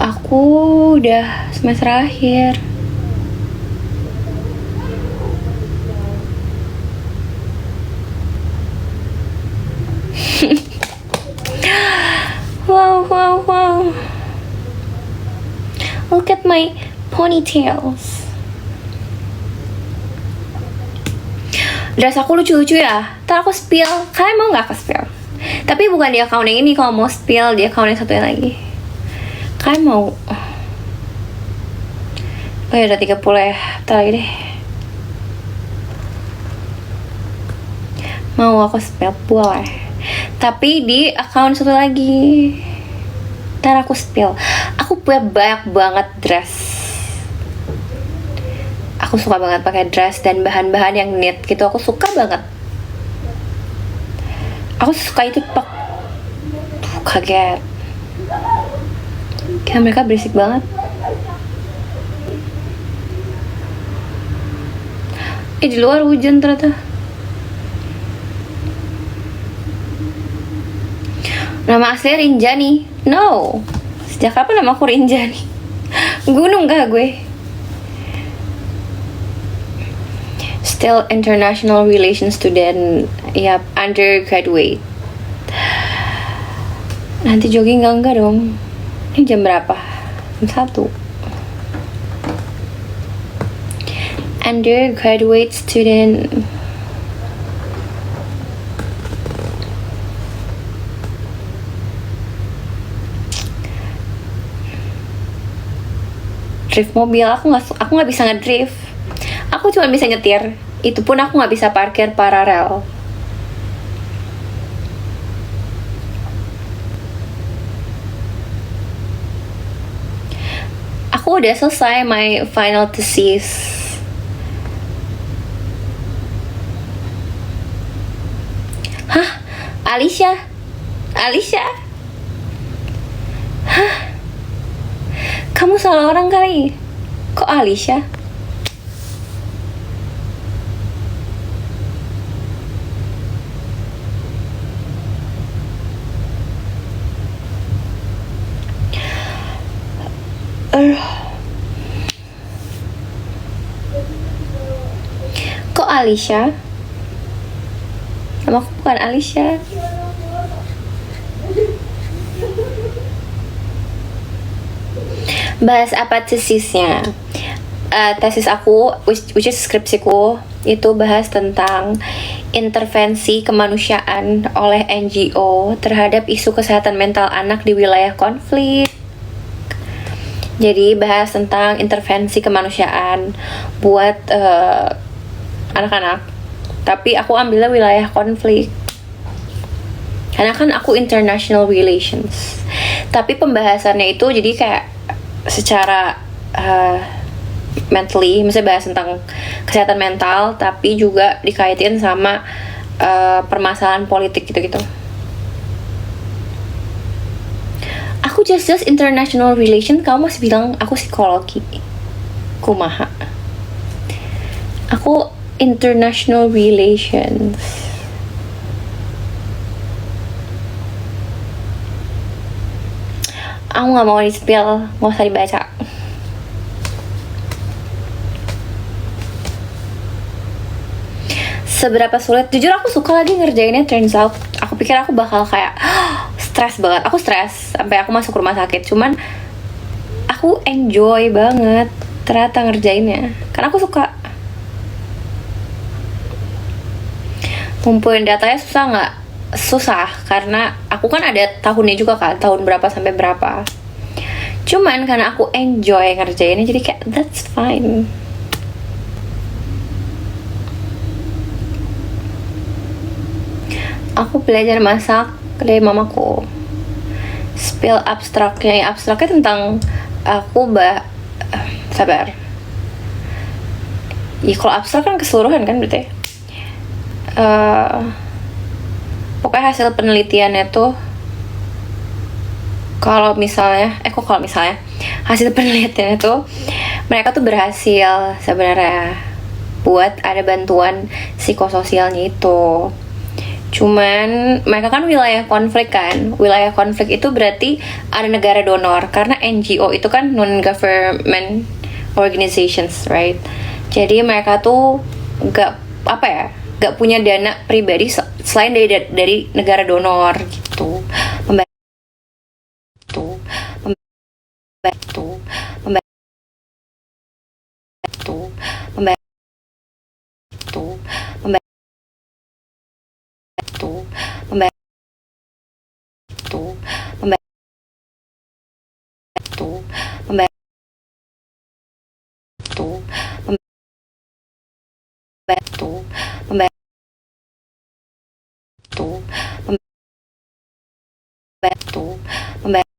Aku udah semester akhir. Wow. Look at my ponytails. Dress aku lucu-lucu ya. Ntar aku spill. Kalian mau nggak aku spill? Tapi bukan di account yang ini. Kalau mau spill di account yang satu lagi. Kalian mau? Oh ya udah 30 ya. Ntar lagi deh. Mau aku spill? Boleh. Tapi di account satu lagi. Ntar aku spill. Aku punya banyak banget dress. Aku suka banget pakai dress dan bahan-bahan yang knit gitu. Aku suka banget. Aku suka itu pak. Kaget. Kayak mereka berisik banget. Di luar hujan ternyata. Nama aslinya Rinjani. No. Sejak kapan nama aku Rinjani? Gunung kah gue? Still international relations student. Yap, undergraduate. Nanti jogging enggak dong. Ini jam berapa? Jam 1. Undergraduate student. Drift mobil, aku nggak bisa ngedrift. Aku cuma bisa nyetir. Itu pun aku nggak bisa parkir paralel. Aku udah selesai my final thesis. Hah? Alicia? Hah? Kamu salah orang kali. Kok Alicia? Kok Alicia? Nama aku bukan Alicia. Bahas apa tesisnya? Tesis aku, which is skripsiku, itu bahas tentang intervensi kemanusiaan oleh NGO terhadap isu kesehatan mental anak di wilayah konflik. Jadi bahas tentang intervensi kemanusiaan buat anak-anak. Tapi aku ambilnya wilayah konflik. Karena kan aku international relations. Tapi pembahasannya itu jadi kayak secara mentally, misalnya bahas tentang kesehatan mental, tapi juga dikaitin sama permasalahan politik gitu-gitu. Aku just international relation, kamu masih bilang aku psikologi. Kumaha. Aku international relations. Aku nggak mau di-spill, nggak usah dibaca. Seberapa sulit? Jujur aku suka lagi ngerjainnya. Turns out, aku pikir aku bakal kayak stres banget. Aku stres sampai aku masuk rumah sakit. Cuman aku enjoy banget ternyata ngerjainnya. Karena aku suka. Ngumpulin datanya susah nggak? Susah, karena aku kan ada tahunnya juga kan, tahun berapa sampai berapa. Cuman karena aku enjoy ngerjainnya, jadi kayak that's fine. Aku belajar masak dari mamaku. Spill abstraknya, abstraknya tentang aku sabar. Ya kalau abstrak kan keseluruhan kan berarti. Pokoknya hasil penelitiannya tuh kalau misalnya hasil penelitiannya tuh mereka tuh berhasil sebenarnya buat ada bantuan psikososialnya itu. Cuman mereka kan wilayah konflik kan. Wilayah konflik itu berarti ada negara donor, karena NGO itu kan non government organizations, right? Jadi mereka tuh gak punya dana pribadi selain dari negara donor gitu. Membantu, membantu, membantu, membantu, membantu, membantu, membantu, membantu, membantu, membantu, membantu, membantu, membantu,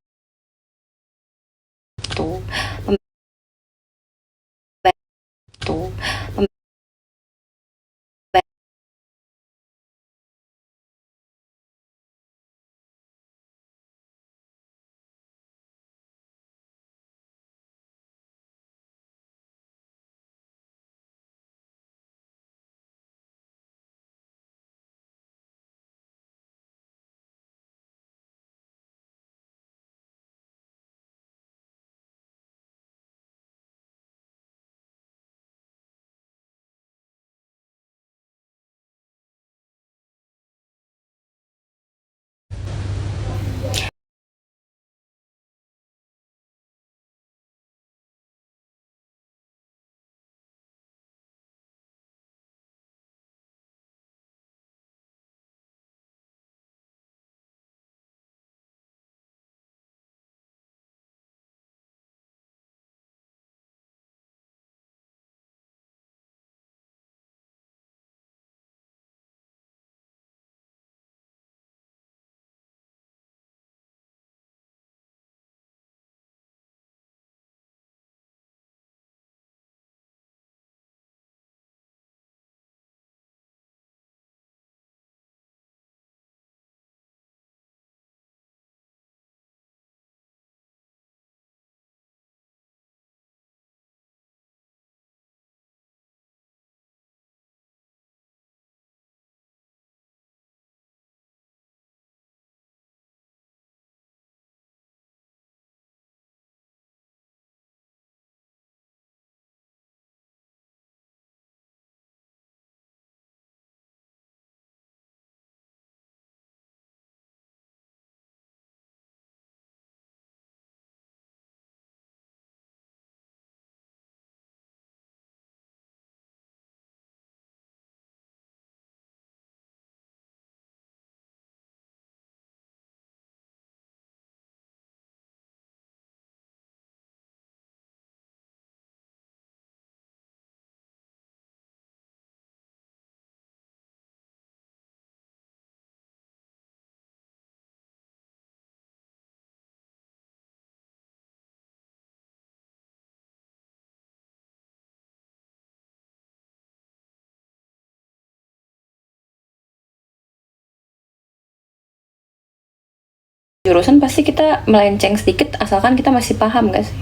jurusan pasti kita melenceng sedikit asalkan kita masih paham gak sih?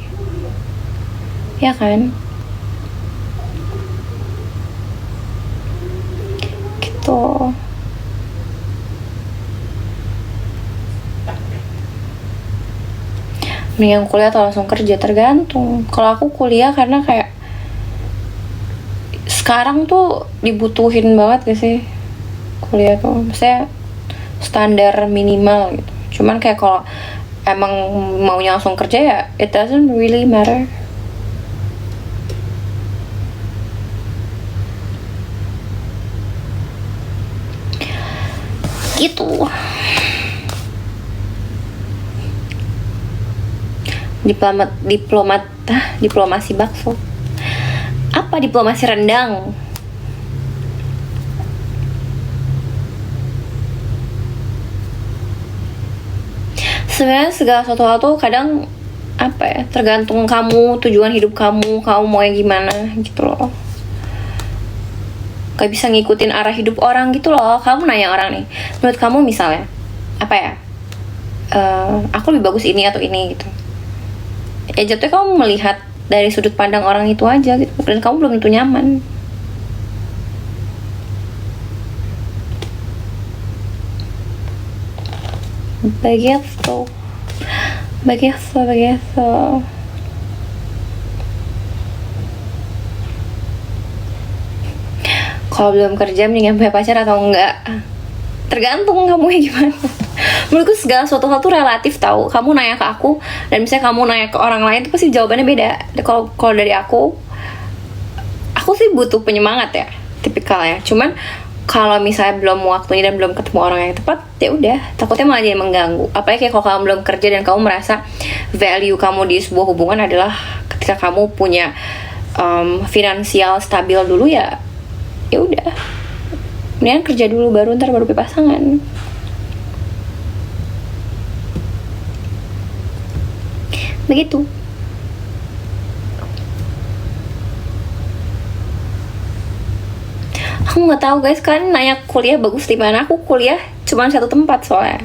Ya kan? Gitu. Mendingan kuliah atau langsung kerja, tergantung. Kalau aku kuliah karena kayak sekarang tuh dibutuhin banget gak sih kuliah tuh, maksudnya standar minimal gitu. Cuman kayak kalau emang maunya langsung kerja ya it doesn't really matter gitu. Diplomasi bakso. Apa diplomasi rendang? Sebenarnya segala sesuatu hal tuh kadang apa ya, tergantung kamu, tujuan hidup kamu mau yang gimana gitu loh. Gak bisa ngikutin arah hidup orang gitu loh. Kamu nanya orang nih, menurut kamu misalnya apa ya, aku lebih bagus ini atau ini gitu, ya jatuhnya kamu melihat dari sudut pandang orang itu aja gitu, dan kamu belum tentu nyaman. begitu. Kalau belum kerja mendingan punya pacar atau enggak, tergantung kamu gimana. Menurutku segala suatu hal tuh relatif tahu. Kamu nanya ke aku dan misalnya kamu nanya ke orang lain tuh pasti jawabannya beda. Kalau dari aku sih butuh penyemangat ya, tipikalnya. Cuman kalau misalnya belum waktunya dan belum ketemu orang yang tepat, ya udah, takutnya malah jadi mengganggu. Apalagi kayak kalau kamu belum kerja dan kamu merasa value kamu di sebuah hubungan adalah ketika kamu punya finansial stabil dulu, ya udah, mendingan kerja dulu baru ntar baru punya pasangan. Begitu. Aku nggak tahu guys, kan nanya kuliah bagus di mana? Aku kuliah cuma satu tempat soalnya.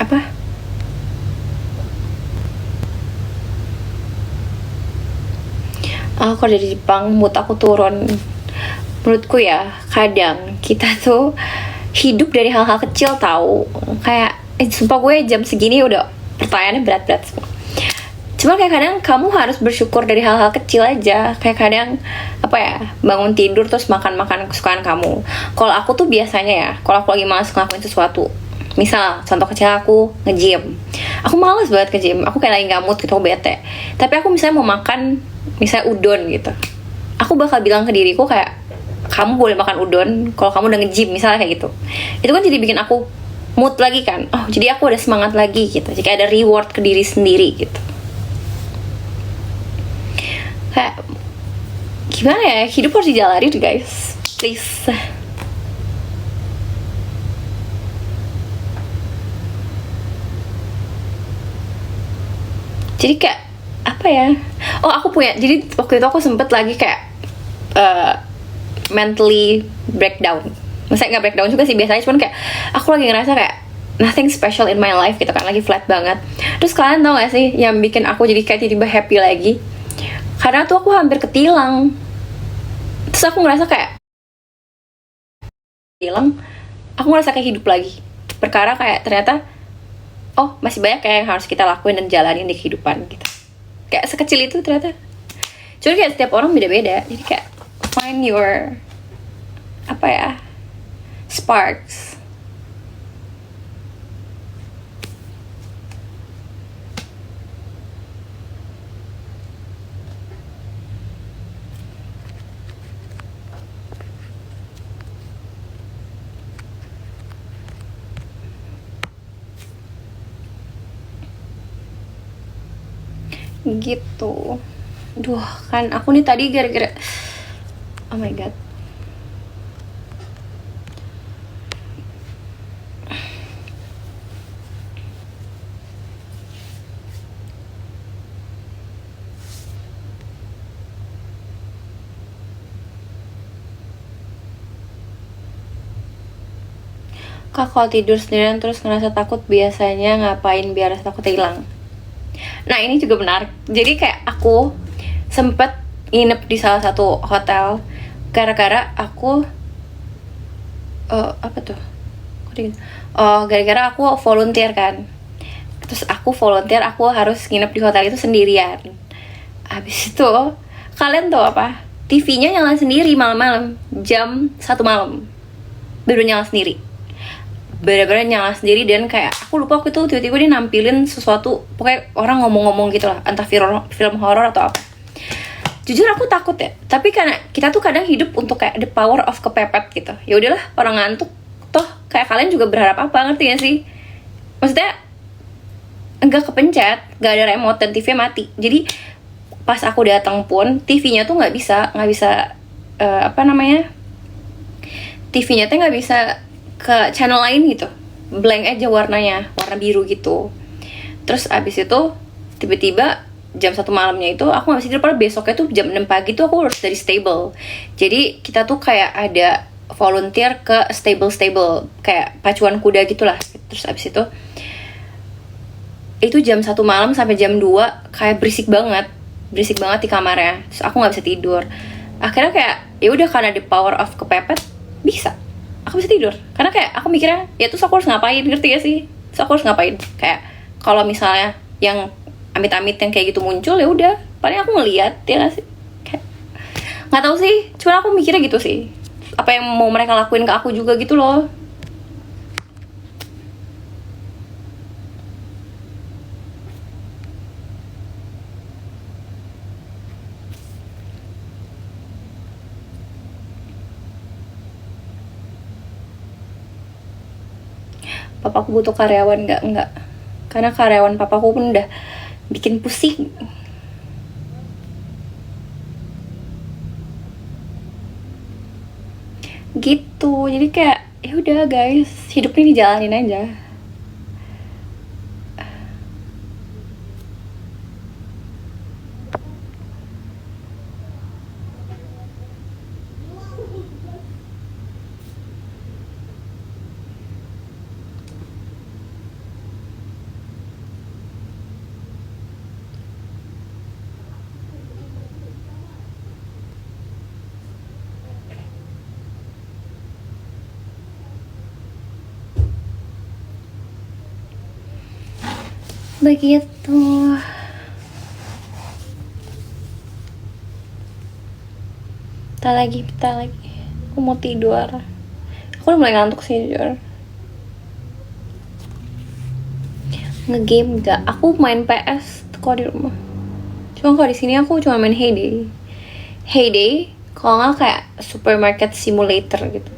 Apa? Aku kalau dari Jepang mood aku turun. Menurutku ya, kadang kita tuh hidup dari hal-hal kecil tahu. Kayak sumpah gue jam segini udah pertanyaannya berat-berat semua. Cuma kayak kadang kamu harus bersyukur dari hal-hal kecil aja. Kayak kadang apa ya, bangun tidur terus makan kesukaan kamu. Kalau aku tuh biasanya ya, kalau aku lagi malas ngelakuin sesuatu, misal contoh kecil aku nge-gym, aku males banget ke gym, aku kayak lagi gak mood gitu, aku bete. Tapi aku misalnya mau makan misalnya udon gitu, aku bakal bilang ke diriku kayak, kamu boleh makan udon kalau kamu udah nge-gym misalnya, kayak gitu. Itu kan jadi bikin aku mood lagi kan, oh jadi aku ada semangat lagi gitu, jika ada reward ke diri sendiri gitu. Kayak gimana ya, hidup harus dijalani tuh guys, please. Jadi kayak apa ya, oh aku punya, jadi waktu itu aku sempet lagi kayak mentally breakdown. Maksudnya nggak breakdown juga sih biasanya, cuman kayak aku lagi ngerasa kayak nothing special in my life gitu kan, lagi flat banget. Terus kalian tau gak sih yang bikin aku jadi kayak tiba-tiba happy lagi? Karena tuh aku hampir ketilang. Terus aku ngerasa kayak hilang, aku ngerasa kayak hidup lagi. Perkara kayak ternyata oh masih banyak kayak yang harus kita lakuin dan jalanin di kehidupan gitu. Kayak sekecil itu ternyata. Cuma kayak setiap orang beda-beda. Jadi kayak find your apa ya, sparks. Gitu. Duh, kan aku nih tadi gara-gara oh my god. Kak, kalau tidur sendirian terus ngerasa takut, biasanya ngapain biar rasa takut hilang? Nah, ini juga menarik. Jadi kayak aku sempet nginep di salah satu hotel gara-gara aku apa tuh? Oh, gara-gara aku volunteer kan. Terus aku volunteer, aku harus nginep di hotel itu sendirian. Habis itu kalian tahu apa? TV-nya nyala sendiri malam-malam, jam 1 malam. Baru nyala sendiri. Bener-bener nyala sendiri, dan kayak aku lupa aku tuh tiba-tiba dia nampilin sesuatu, pokoknya orang ngomong-ngomong gitu lah, entah film horor atau apa. Jujur aku takut ya, tapi karena kita tuh kadang hidup untuk kayak the power of kepepet gitu. Ya udahlah, orang ngantuk toh kayak kalian juga berharap apa, ngerti gak sih? Maksudnya enggak kepencet, nggak ada remote dan TV mati. Jadi pas aku datang pun TV-nya tuh nggak bisa apa namanya, TV-nya tuh nggak bisa ke channel lain gitu, blank aja warnanya, warna biru gitu. Terus abis itu tiba-tiba jam 1 malamnya itu aku gak bisa tidur, padahal besoknya tuh jam 6 pagi tuh aku harus dari stable. Jadi kita tuh kayak ada volunteer ke stable kayak pacuan kuda gitulah. Terus abis itu jam 1 malam sampai jam 2 kayak berisik banget di kamarnya. Terus aku gak bisa tidur. Akhirnya kayak ya udah, karena di power of kepepet bisa aku bisa tidur, karena kayak aku mikirnya ya terus aku harus ngapain, ngerti gak sih? Terus aku harus ngapain, kayak kalau misalnya yang amit-amit yang kayak gitu muncul, ya udah paling aku ngeliat ya gak sih, kayak nggak tahu sih, cuma aku mikirnya gitu sih, apa yang mau mereka lakuin ke aku juga gitu loh. Papaku butuh karyawan, nggak, karena karyawan papaku pun udah bikin pusing. Gitu, jadi kayak ya udah guys, hidup ini dijalanin aja. Begitu. Bentar lagi aku mau tidur, aku udah mulai ngantuk sih jujur. Ngegame gak? Aku main PS kalau di rumah. Cuma kalau di sini aku cuma main Heyday, kalau nggak kayak Supermarket Simulator gitu.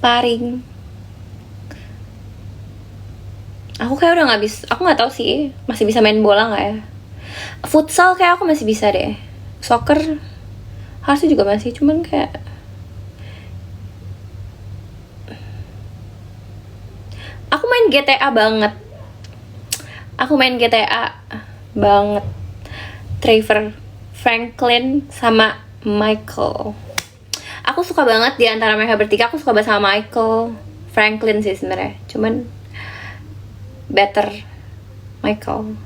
Sparring. Aku kayak udah nggak bisa, aku nggak tahu sih masih bisa main bola nggak ya. Futsal kayak aku masih bisa deh. Soccer harusnya juga masih, cuman kayak aku main GTA banget. Aku main GTA banget. Trevor, Franklin, sama Michael. Aku suka banget di antara mereka bertiga, aku suka banget sama Michael. Franklin sih sebenarnya, cuman better Michael.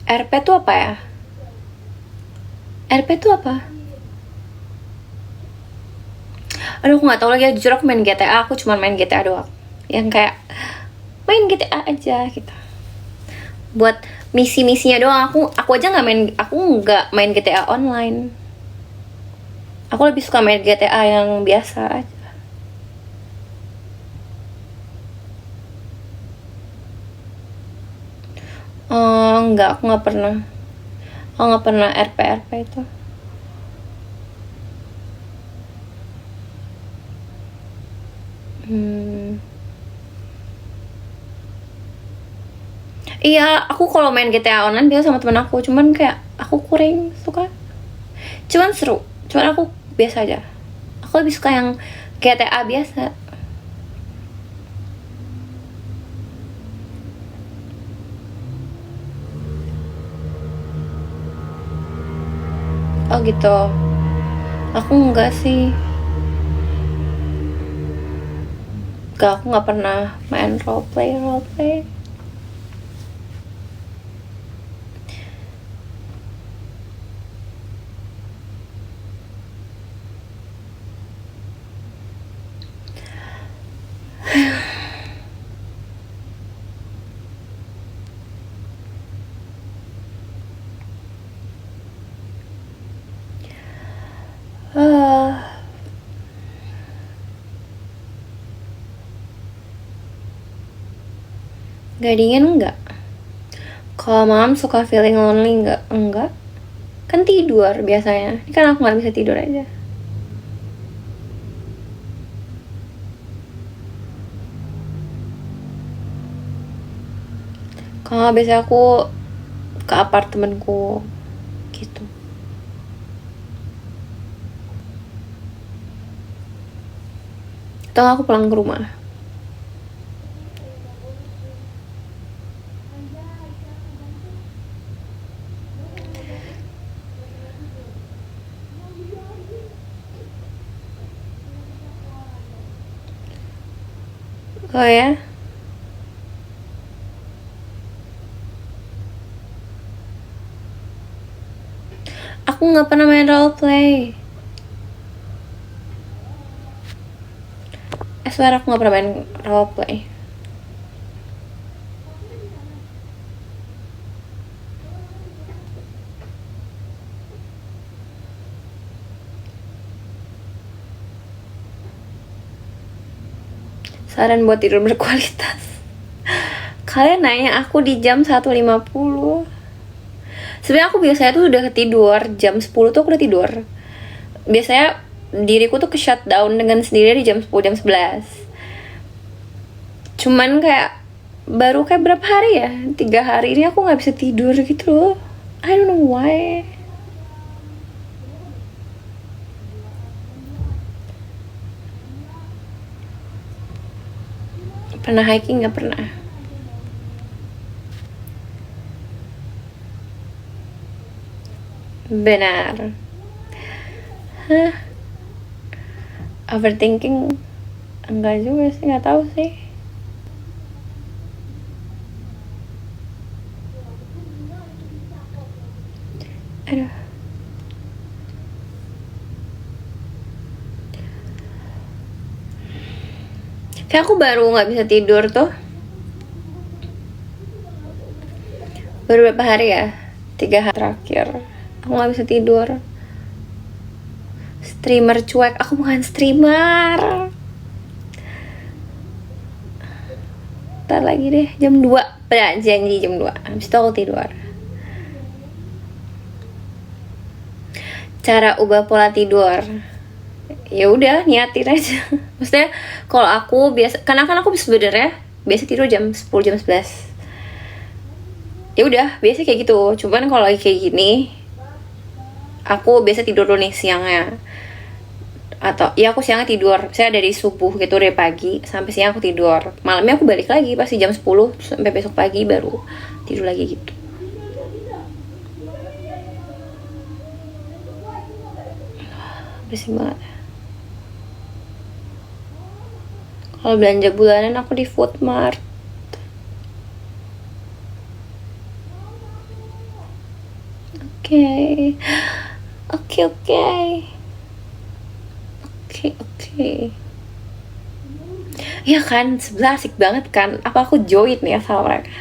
RP tuh apa ya? RP tuh apa? Aduh, aku nggak tahu lagi, jujur aku main GTA, aku cuma main GTA doang. Yang kayak main GTA aja gitu. Buat misi-misinya doang, aku aja nggak main, aku nggak main GTA online. Aku lebih suka main GTA yang biasa aja. Enggak, aku nggak pernah. Aku nggak pernah RP itu. Iya, aku kalau main GTA online biasa sama temen aku, cuman kayak aku kurang suka. Cuman seru, cuman aku biasa aja. Aku lebih suka yang GTA biasa. Oh gitu. Aku enggak sih. Enggak, aku nggak pernah main roleplay. Gak dingin enggak? Kalau malam suka feeling lonely enggak? Enggak. Kan tidur biasanya. Ini kan aku nggak bisa tidur aja. Kalau biasanya aku ke apartemenku gitu. Atau aku pulang ke rumah. Oh ya? Aku nggak pernah main roleplay. Swear aku nggak pernah main roleplay. Saran buat tidur berkualitas. Kalian nanya aku di jam 1.50. Sebenarnya aku biasanya tuh udah ketidur jam 10 tuh aku udah tidur. Biasanya diriku tuh ke shutdown dengan sendiri di jam 10 jam 11. Cuman kayak baru kayak berapa hari ya, 3 hari ini aku nggak bisa tidur gitu loh. I don't know why. Pernah hiking nggak? Pernah. Benar. Hah? Overthinking? Enggak juga sih, nggak tahu sih. Aduh. Kayak aku baru nggak bisa tidur tuh. Baru berapa hari ya? 3 hari terakhir. Aku nggak bisa tidur. Streamer cuek. Aku bukan streamer. Ntar lagi deh, jam 2. Janji jam 2. Habis itu aku tidur. Cara ubah pola tidur. Ya udah, niatin aja. Maksudnya kalau aku biasa, karena kan aku sebenarnya biasa tidur jam 10 jam 11. Ya udah, biasa kayak gitu. Cuman kalau lagi kayak gini, aku biasa tidur dulu nih siangnya. Atau ya aku siangnya tidur, saya dari subuh gitu, dari pagi sampai siang aku tidur. Malamnya aku balik lagi pasti jam 10 sampai besok pagi baru tidur lagi gitu. Bersih banget. Kalau belanja bulanan aku di Foodmart. Oke. Ya kan, sebelah asik banget kan. Apa aku join ya sama mereka?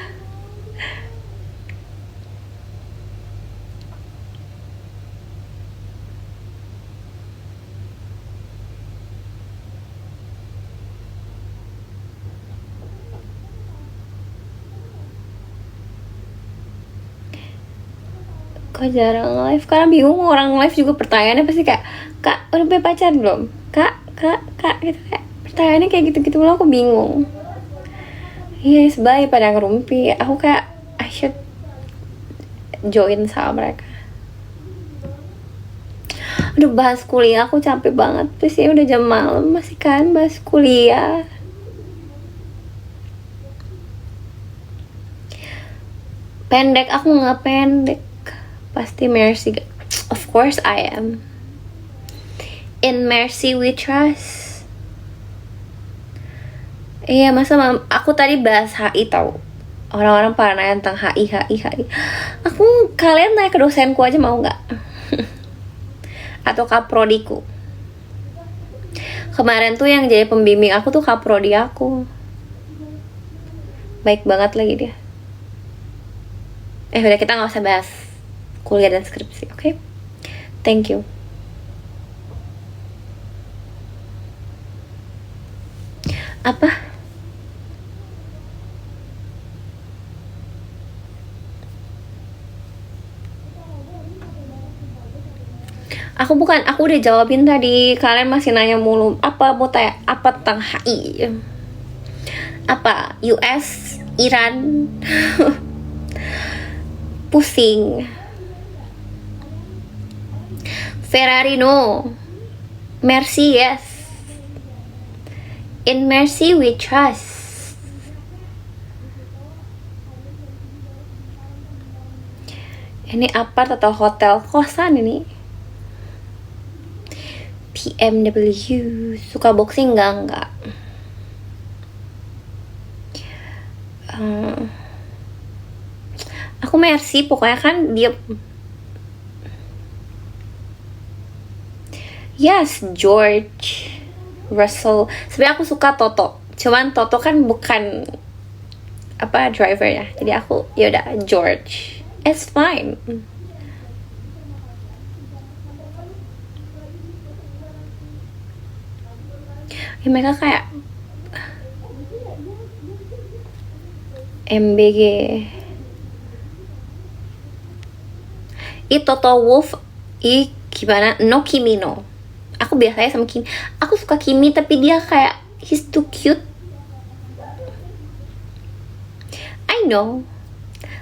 Kok jarang live? Karena bingung, orang live juga pertanyaannya pasti kayak, Kak, udah punya pacar belum? Kak, gitu kayak pertanyaannya kayak gitu-gitu loh, aku bingung. Iya, sebelah pada ngerumpi. Aku kayak I should join sama mereka. Aduh, bahas kuliah aku capek banget. Terus ya udah jam malam masih kan bahas kuliah. Pendek, aku nggak pendek. Pasti Mercy. Of course I am. In Mercy we trust. Iya, masa aku tadi bahas HI tau. Orang-orang pada nanya tentang HI. Kalian nanya ke dosenku aja mau nggak? Atau kaprodiku. Kemarin tuh yang jadi pembimbing aku tuh kaprodi aku. Baik banget lagi dia. Udah, kita nggak usah bahas kuliah dan skripsi, oke? Thank you. Apa? Aku udah jawabin tadi. Kalian masih nanya mulu. Apa mau tanya apa tentang HI? Apa? US? Iran? Pusing. Ferrari no. Mercy yes. In Mercy we trust. Ini apart atau hotel? Kosan ini. PMW. Suka boxing enggak? Eh, aku Mercy, pokoknya kan dia. Yes, George Russell. Sebenarnya aku suka Toto, cuman Toto kan bukan apa driver ya, jadi aku yaudah George. It's fine. Ya, mereka kayak MBG. Toto Wolff gimana? No Kimi no. Aku biasanya sama Kimi. Aku suka Kimi tapi dia kayak he's too cute. I know.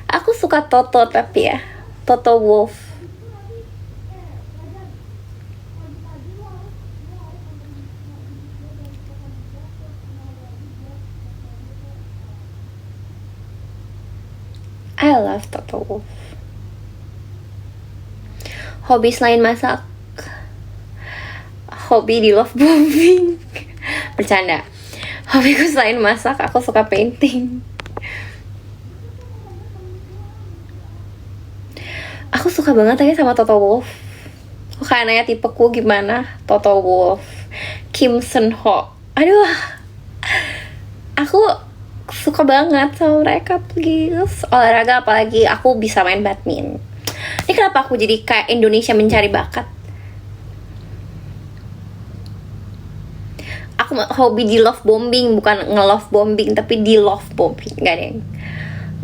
Aku suka Toto tapi ya Toto Wolff. I love Toto Wolff. Hobi selain masak, hobi di love bombing. Bercanda. Hobiku selain masak, aku suka painting. Aku suka banget tadi sama Toto Wolff. Aku kayak nanya tipeku gimana. Toto Wolff, Kim Sun Ho. Aduh, aku suka banget sama mereka. Please, olahraga apalagi aku bisa main badminton. Ini kenapa aku jadi kayak Indonesia mencari bakat? Aku hobi di love bombing, bukan nge-love bombing, tapi di love bombing. Enggak deh.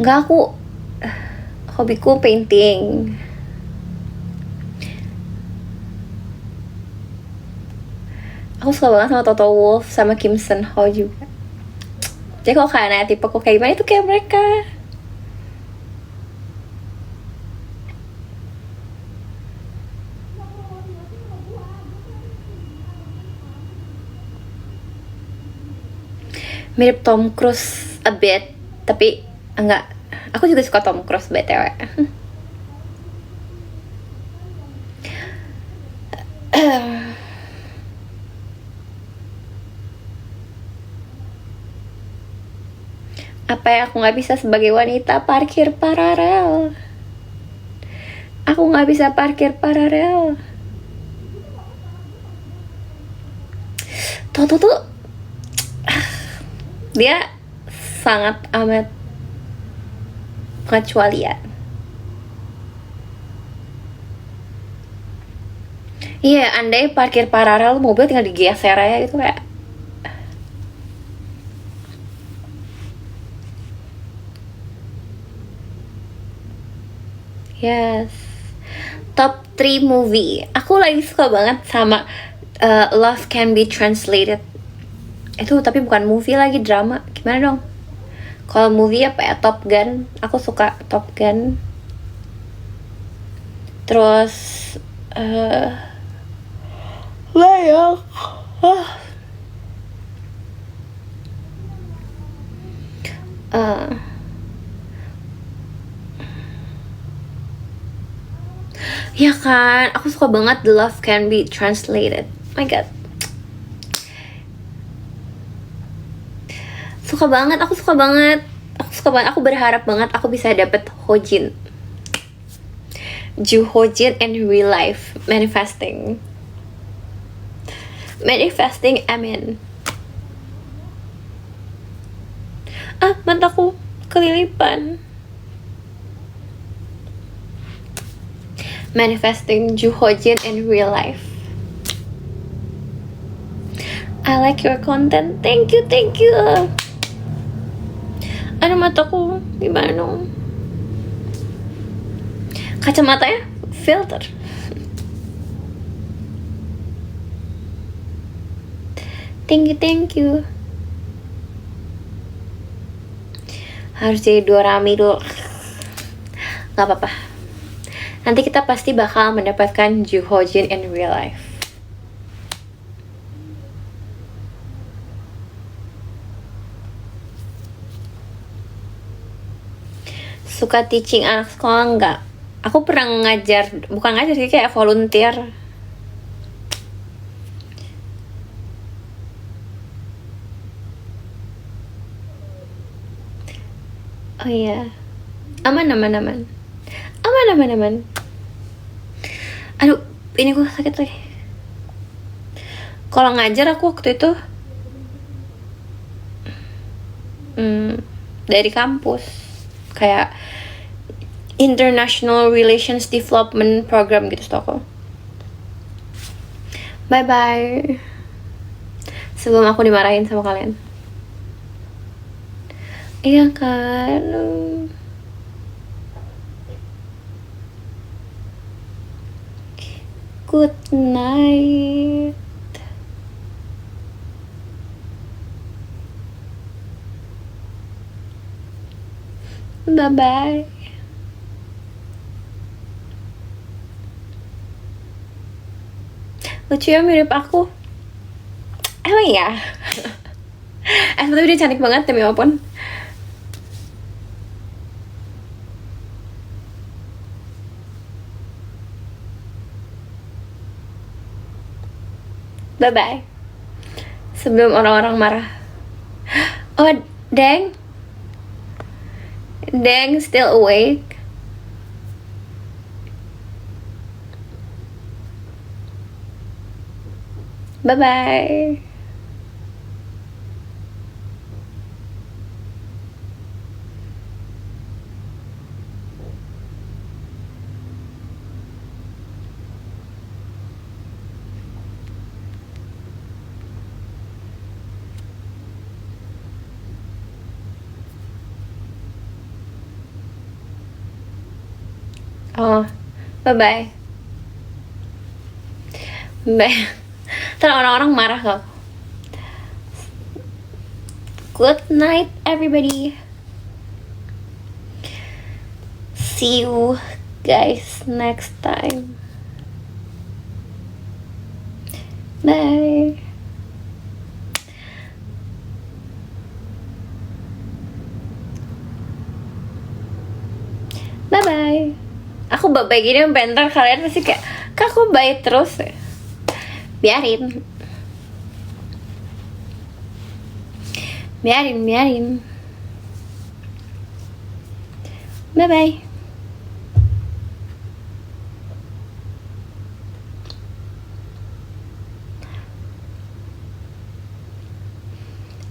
Enggak, aku hobiku painting. Aku suka banget sama Toto Wolff, sama Kim Sun Ho juga. Jadi kalau kayak nanya tipe aku kayak gimana, itu kayak mereka. Mirip Tom Cruise a bit, tapi enggak. Aku juga suka Tom Cruise BTW. Apa yang aku nggak bisa sebagai wanita? Parkir paralel. Aku nggak bisa parkir paralel. Toto tuh dia sangat amat pengecualian. Iya, andai parkir paralel mobil tinggal digeser aja gitu kayak. Yes. Top 3 movie. Aku lagi suka banget sama Love Can Be Translated. Itu tapi bukan movie lagi, drama. Gimana dong? Kalau movie apa ya? Top Gun. Aku suka Top Gun. Terus layak. Ya kan, aku suka banget The Love Can Be Translated. Oh my god, suka banget, aku suka banget, aku berharap banget aku bisa dapet Hojin, Ju Hojin in real life. Manifesting, amin. Mataku kelilipan. Manifesting Ju Hojin in real life. I like your content. Thank you. Ano mataku gimana dong? Kacamatanya filter. Thank you. Harus jadi Dorami dulu. Gak apa-apa. Nanti kita pasti bakal mendapatkan Ju Hojin in real life. Suka teaching anak sekolah enggak? Aku pernah ngajar, bukan ngajar sih, kayak volunteer. Oh iya, aman aman aman aman aman aman. Aduh, ini gue sakit lagi. Kalau ngajar aku waktu itu dari kampus, kayak International Relations Development Program gitu setahu aku. Bye bye. Sebelum aku dimarahin sama kalian. Iya kan. Good night. Bye bye. Lucu ya, mirip aku. Emang ya? Tapi dia cantik banget demi apapun. Bye bye. Sebelum orang-orang marah. Oh, Deng. Deng still awake. Bye bye. Oh, bye bye. Bye. Terus orang-orang marah kok. Good night everybody. See you guys next time. Bye. Bye bye. Aku bye-bye gini sampai ntar kalian pasti kayak, kak aku bye terus ya. Biarin. Bye bye.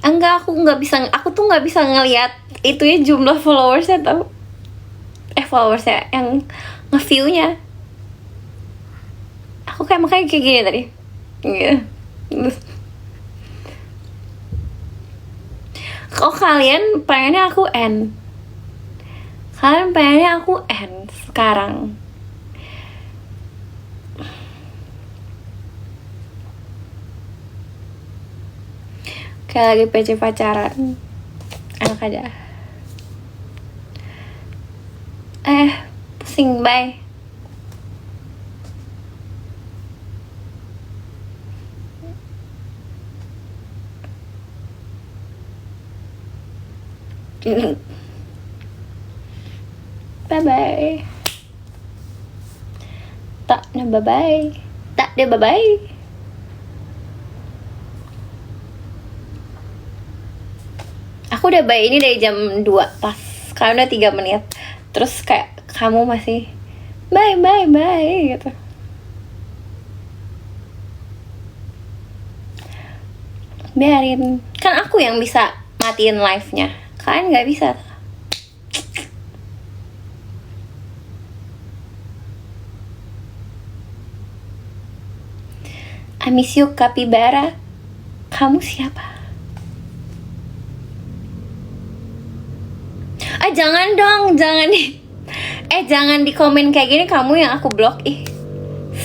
Enggak, aku tuh nggak bisa ngelihat itu ya jumlah followersnya tau. Followersnya yang nge-view-nya. Aku kayak makanya kayak gini tadi. Gitu. Kok kalian pengennya aku end? Kalian pengennya aku end sekarang. Kayak lagi PC pacaran. Enak aja. Pusing, bye. Bye bye. Tak deh bye bye. Tak deh bye bye. Aku udah bye ini dari jam 2 pas. Karena udah 3 menit. Terus kayak kamu masih bye bye bye gitu. Biarin. Kan aku yang bisa matiin live-nya. Kalian nggak bisa. I miss you, Capybara. Kamu siapa? Jangan dong, jangan di komen kayak gini, kamu yang aku blok.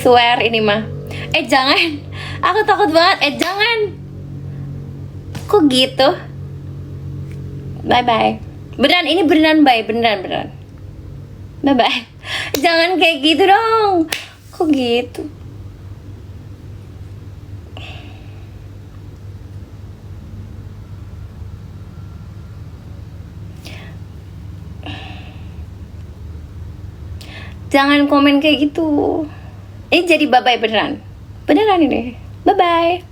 Swear ini mah. Jangan. Aku takut banget. Jangan. Kok gitu? Bye bye. Beneran, ini beneran bye, beneran. Bye bye. Jangan kayak gitu dong. Kok gitu? Jangan komen kayak gitu. Ini jadi bye-bye beneran. Beneran ini. Bye-bye.